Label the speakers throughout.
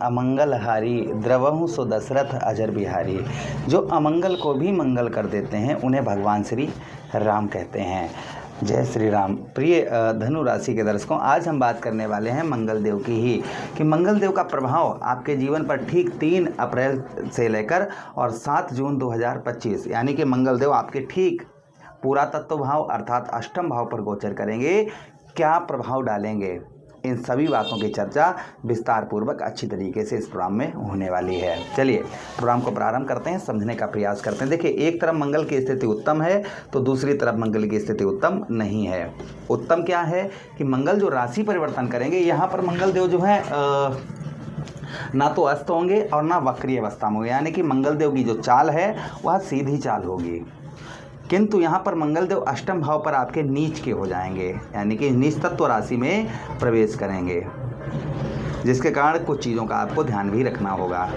Speaker 1: अमंगलहारी द्रवहु सो दशरथ अजर बिहारी। जो अमंगल को भी मंगल कर देते हैं उन्हें भगवान श्री राम कहते हैं। जय श्री राम। प्रिय धनु राशि के दर्शकों, आज हम बात करने वाले हैं मंगल देव की ही कि मंगल देव का प्रभाव आपके जीवन पर ठीक 3 अप्रैल से लेकर और 7 जून 2025 यानी कि मंगल देव आपके ठीक पूरा तत्व भाव अर्थात अष्टम भाव पर गोचर करेंगे। क्या प्रभाव डालेंगे, इन सभी बातों की चर्चा विस्तार पूर्वक अच्छी तरीके से इस प्रोग्राम में होने वाली है। चलिए प्रोग्राम को प्रारंभ करते हैं, समझने का प्रयास करते हैं। देखिए, एक तरफ मंगल की स्थिति उत्तम है तो दूसरी तरफ मंगल की स्थिति उत्तम नहीं है। उत्तम क्या है कि मंगल जो राशि परिवर्तन करेंगे, यहाँ पर मंगल देव जो है ना तो अस्त होंगे और ना वक्रीय अवस्था में होंगे, यानी कि मंगल देव की जो चाल है वह सीधी चाल होगी। किंतु यहाँ पर मंगल देव अष्टम भाव पर आपके नीच के हो जाएंगे, यानी कि नीच तत्व राशि में प्रवेश करेंगे, जिसके कारण कुछ चीज़ों का आपको ध्यान भी रखना होगा।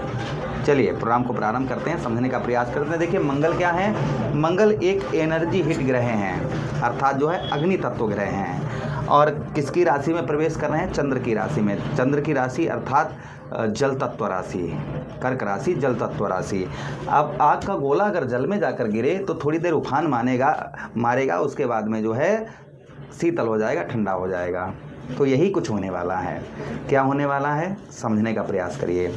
Speaker 1: चलिए प्रोग्राम को प्रारंभ करते हैं, समझने का प्रयास करते हैं। देखिए, मंगल क्या है? मंगल एक एनर्जी हिट ग्रह हैं, अर्थात जो है अग्नि तत्व ग्रह हैं। और किसकी राशि में प्रवेश कर रहे हैं? चंद्र की राशि में। चंद्र की राशि अर्थात जल तत्व राशि, कर्क राशि, जल तत्व राशि। अब आग का गोला अगर जल में जाकर गिरे तो थोड़ी देर उफान मारेगा, उसके बाद में जो है शीतल हो जाएगा, ठंडा हो जाएगा। तो यही कुछ होने वाला है। क्या होने वाला है, समझने का प्रयास करिए।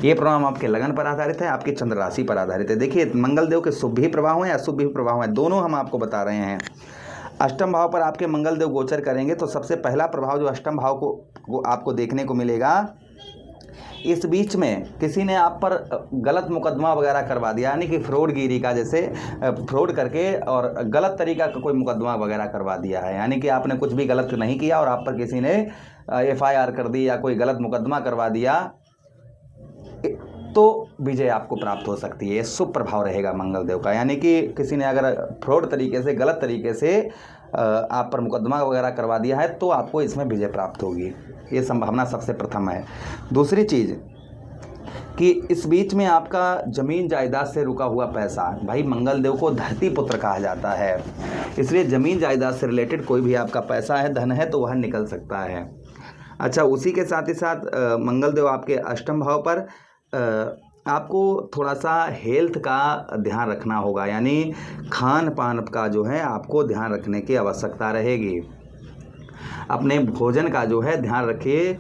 Speaker 1: ये प्रोग्राम आपके लगन पर आधारित है, आपकी चंद्र राशि पर आधारित है। देखिए, मंगल देव के शुभ भी प्रभाव हैं, अशुभ भी प्रभाव हैं, दोनों हम आपको बता रहे हैं। अष्टम भाव पर आपके मंगल देव गोचर करेंगे तो सबसे पहला प्रभाव जो अष्टम भाव को आपको देखने को मिलेगा, इस बीच में किसी ने आप पर गलत मुकदमा वगैरह करवा दिया, यानी कि फ्रॉडगिरी का, जैसे फ्रॉड करके और गलत तरीका का कोई मुकदमा वगैरह करवा दिया है, यानी कि आपने कुछ भी गलत नहीं किया और आप पर किसी ने FIR कर दी या कोई गलत मुकदमा करवा दिया, तो विजय आपको प्राप्त हो सकती है। शुभ प्रभाव रहेगा मंगल देव का, यानी कि किसी ने अगर फ्रॉड तरीके से, गलत तरीके से आप पर मुकदमा वगैरह करवा दिया है तो आपको इसमें विजय प्राप्त होगी। ये संभावना सबसे प्रथम है। दूसरी चीज़ कि इस बीच में आपका ज़मीन जायदाद से रुका हुआ पैसा, भाई मंगल देव को धरती पुत्र कहा जाता है, इसलिए ज़मीन जायदाद से रिलेटेड कोई भी आपका पैसा है, धन है, तो वह निकल सकता है। अच्छा, उसी के साथ ही साथ मंगल देव आपके अष्टम भाव पर आपको थोड़ा सा हेल्थ का ध्यान रखना होगा, यानी खान पान का जो है आपको ध्यान रखने की आवश्यकता रहेगी। अपने भोजन का जो है ध्यान रखिए।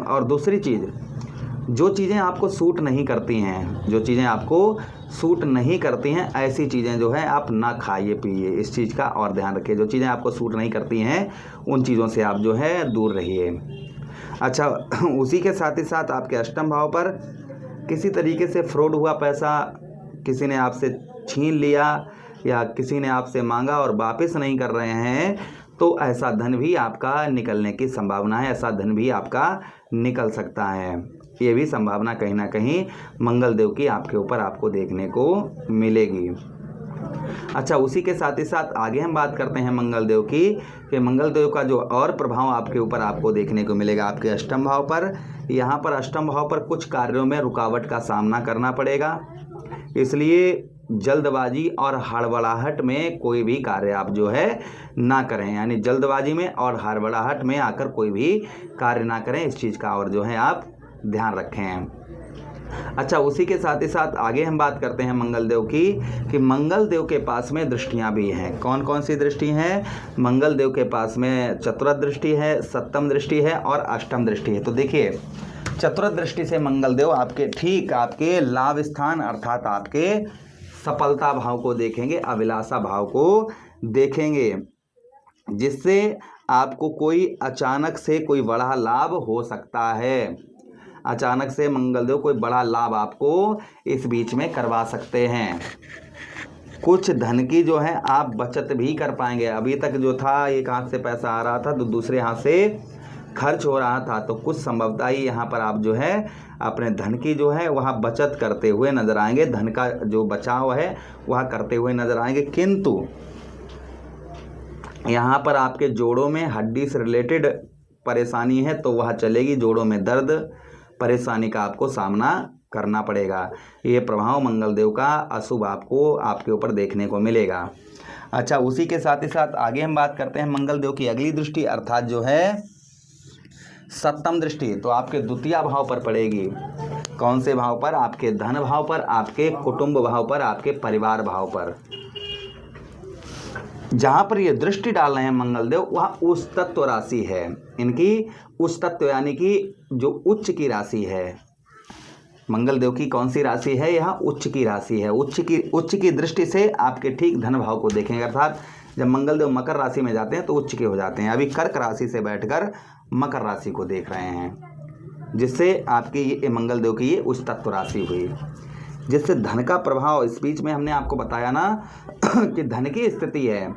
Speaker 1: और दूसरी चीज़, जो चीज़ें आपको सूट नहीं करती हैं, जो चीज़ें आपको सूट नहीं करती हैं, ऐसी चीज़ें जो है आप ना खाइए पिए, इस चीज़ का और ध्यान रखिए। जो चीज़ें आपको सूट नहीं करती हैं उन चीज़ों से आप जो है दूर रहिए। अच्छा, उसी के साथ ही साथ आपके अष्टम भाव पर किसी तरीके से फ्रॉड हुआ पैसा किसी ने आपसे छीन लिया या किसी ने आपसे मांगा और वापस नहीं कर रहे हैं, तो ऐसा धन भी आपका निकलने की संभावना है, ऐसा धन भी आपका निकल सकता है। ये भी संभावना कहीं ना कहीं मंगल देव की आपके ऊपर आपको देखने को मिलेगी। अच्छा, उसी के साथ ही साथ आगे हम बात करते हैं मंगल देव की कि मंगल देव का जो और प्रभाव आपके ऊपर आपको देखने को मिलेगा आपके अष्टम भाव पर। यहाँ पर अष्टम भाव पर कुछ कार्यों में रुकावट का सामना करना पड़ेगा, इसलिए जल्दबाजी और हड़बड़ाहट में कोई भी कार्य आप जो है ना करें, यानी जल्दबाजी में और हड़बड़ाहट में आकर कोई भी कार्य ना करें, इस चीज़ का और जो है आप ध्यान रखें। अच्छा, उसी के साथ ही साथ आगे हम बात करते हैं मंगल देव की कि मंगल देव के पास में दृष्टियां भी हैं। कौन कौन सी दृष्टि हैं? मंगल देव के पास में चतुर्थ दृष्टि है, सप्तम दृष्टि है और अष्टम दृष्टि है। तो देखिए, चतुर्थ दृष्टि से मंगल देव आपके ठीक आपके लाभ स्थान अर्थात आपके सफलता भाव को देखेंगे, अभिलाषा भाव को देखेंगे, जिससे आपको कोई अचानक से कोई बड़ा लाभ हो सकता है। अचानक से मंगल देव कोई बड़ा लाभ आपको इस बीच में करवा सकते हैं। कुछ धन की जो है आप बचत भी कर पाएंगे। अभी तक जो था, एक हाथ से पैसा आ रहा था तो दूसरे हाथ से खर्च हो रहा था, तो कुछ संभवतः ही यहाँ पर आप जो है अपने धन की जो है वह बचत करते हुए नजर आएंगे, धन का जो बचाव है वह करते हुए नजर आएंगे। किंतु यहाँ पर आपके जोड़ों में हड्डी से रिलेटेड परेशानी है तो वह चलेगी, जोड़ों में दर्द परेशानी का आपको सामना करना पड़ेगा। ये प्रभाव मंगल देव का अशुभ आपको आपके ऊपर देखने को मिलेगा। अच्छा, उसी के साथ ही साथ आगे हम बात करते हैं मंगल देव की अगली दृष्टि अर्थात जो है सप्तम दृष्टि तो आपके द्वितीय भाव पर पड़ेगी। कौन से भाव पर? आपके धन भाव पर, आपके कुटुंब भाव पर, आपके परिवार भाव पर। जहाँ पर ये दृष्टि डाल रहे हैं मंगलदेव वह उस तत्व राशि है इनकी, उस तत्व यानी कि जो उच्च की राशि है। मंगलदेव की कौन सी राशि है? यह उच्च की राशि है। उच्च की दृष्टि से आपके ठीक धन भाव को देखेंगे। अर्थात जब मंगलदेव मकर राशि में जाते हैं तो उच्च के हो जाते हैं। अभी कर्क राशि से बैठकर मकर राशि को देख रहे हैं, जिससे आपकी ये मंगलदेव की ये उच्च तत्व राशि हुई, जिससे धन का प्रभाव, इस बीच में हमने आपको बताया ना कि धन की स्थिति है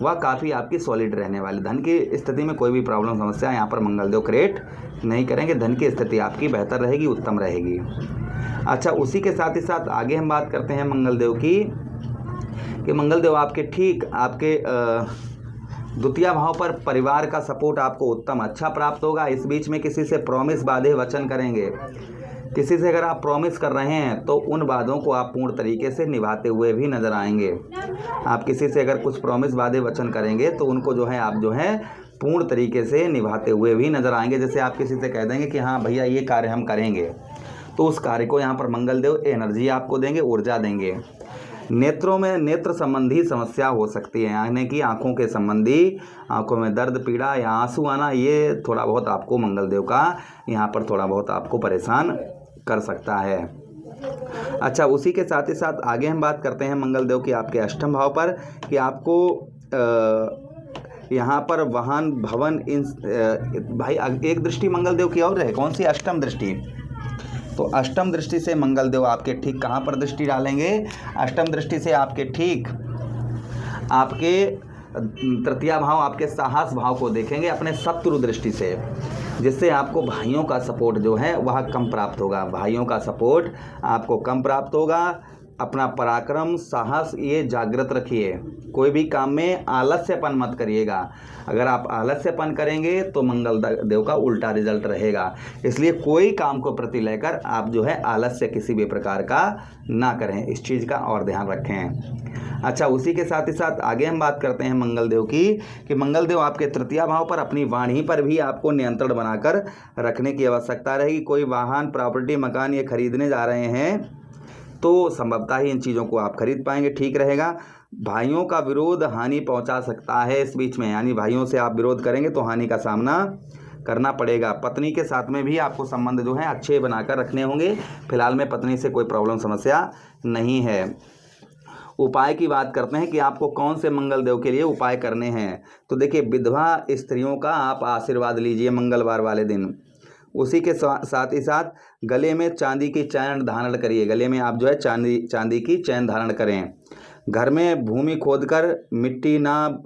Speaker 1: वह काफ़ी आपकी सॉलिड रहने वाली। धन की स्थिति में कोई भी प्रॉब्लम समस्या यहाँ पर मंगलदेव क्रिएट नहीं करेंगे। धन की स्थिति आपकी बेहतर रहेगी, उत्तम रहेगी। अच्छा, उसी के साथ ही साथ आगे हम बात करते हैं मंगलदेव की कि मंगलदेव आपके ठीक आपके द्वितीय भाव पर परिवार का सपोर्ट आपको उत्तम अच्छा प्राप्त होगा। इस बीच में किसी से प्रॉमिस बाधे वचन करेंगे। किसी से अगर आप प्रॉमिस कर रहे हैं तो उन वादों को आप पूर्ण तरीके से निभाते हुए भी नजर आएंगे। आप किसी से अगर कुछ प्रॉमिस बाधे वचन करेंगे तो उनको जो है आप जो है पूर्ण तरीके से निभाते हुए भी नजर आएंगे। जैसे आप किसी से कह देंगे कि हाँ भैया ये कार्य हम करेंगे, तो उस कार्य को यहाँ पर मंगलदेव एनर्जी आपको देंगे, ऊर्जा देंगे। नेत्रों में नेत्र संबंधी समस्या हो सकती है, यानी कि आँखों के संबंधी, आँखों में दर्द पीड़ा या आंसू आना, ये थोड़ा बहुत आपको मंगलदेव का यहाँ पर थोड़ा बहुत आपको परेशान कर सकता है। अच्छा, उसी के साथ ही साथ आगे हम बात करते हैं मंगलदेव की आपके अष्टम भाव पर कि आपको यहाँ पर वाहन भवन इन भाई एक दृष्टि मंगलदेव की और है। कौन सी? अष्टम दृष्टि। तो अष्टम दृष्टि से मंगलदेव आपके ठीक कहाँ पर दृष्टि डालेंगे? अष्टम दृष्टि से आपके ठीक आपके तृतीय भाव, आपके साहस भाव को देखेंगे अपने शत्रु दृष्टि से, जिससे आपको भाइयों का सपोर्ट जो है वह कम प्राप्त होगा। भाइयों का सपोर्ट आपको कम प्राप्त होगा। अपना पराक्रम, साहस ये जागृत रखिए। कोई भी काम में आलस्यपन मत करिएगा। अगर आप आलस्यपन करेंगे तो मंगल देव का उल्टा रिजल्ट रहेगा। इसलिए कोई काम को प्रति लेकर आप जो है आलस्य किसी भी प्रकार का ना करें, इस चीज़ का और ध्यान रखें। अच्छा, उसी के साथ ही साथ आगे हम बात करते हैं मंगलदेव की कि मंगलदेव आपके तृतीय भाव पर अपनी वाणी पर भी आपको नियंत्रण बनाकर रखने की आवश्यकता रहेगी। कोई वाहन, प्रॉपर्टी, मकान ये खरीदने जा रहे हैं तो संभवतः ही इन चीज़ों को आप खरीद पाएंगे, ठीक रहेगा। भाइयों का विरोध हानि पहुंचा सकता है इस बीच में, यानी भाइयों से आप विरोध करेंगे तो हानि का सामना करना पड़ेगा। पत्नी के साथ में भी आपको संबंध जो है अच्छे बनाकर रखने होंगे। फिलहाल में पत्नी से कोई प्रॉब्लम समस्या नहीं है। उपाय की बात करते हैं कि आपको कौन से मंगलदेव के लिए उपाय करने हैं। तो देखिए, विधवा स्त्रियों का आप आशीर्वाद लीजिए मंगलवार वाले दिन। उसी के साथ ही साथ गले में चांदी की चैन धारण करिए। गले में आप जो है चांदी की चैन धारण करें। घर में भूमि खोदकर मिट्टी ना,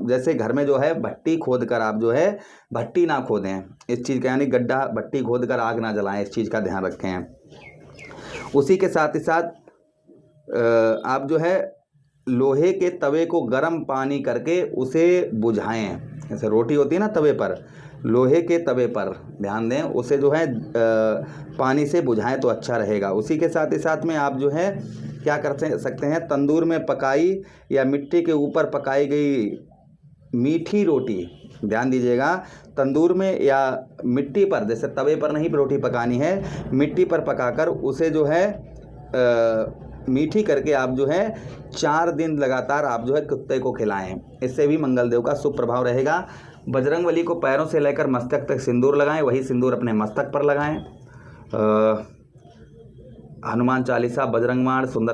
Speaker 1: जैसे घर में जो है भट्टी खोदकर आप जो है भट्टी ना खोदें, इस चीज़ का, यानी गड्ढा भट्टी खोदकर आग ना जलाएं, इस चीज़ का ध्यान रखें। उसी के साथ ही साथ आप जो है लोहे के तवे को गर्म पानी करके उसे बुझाएं। जैसे रोटी होती है ना तवे पर, लोहे के तवे पर ध्यान दें, उसे जो है पानी से बुझाएं तो अच्छा रहेगा। उसी के साथ ही साथ में आप जो है क्या कर सकते हैं, तंदूर में पकाई या मिट्टी के ऊपर पकाई गई मीठी रोटी, ध्यान दीजिएगा, तंदूर में या मिट्टी पर, जैसे तवे पर नहीं रोटी पकानी है, मिट्टी पर पकाकर उसे जो है मीठी करके आप जो है 4 दिन लगातार आप जो है कुत्ते को खिलाएं। इससे भी मंगलदेव का शुभ प्रभाव रहेगा। बजरंगबली को पैरों से लेकर मस्तक तक सिंदूर लगाएं, वही सिंदूर अपने मस्तक पर लगाएं। हनुमान चालीसा, बजरंग बाण, सुंदर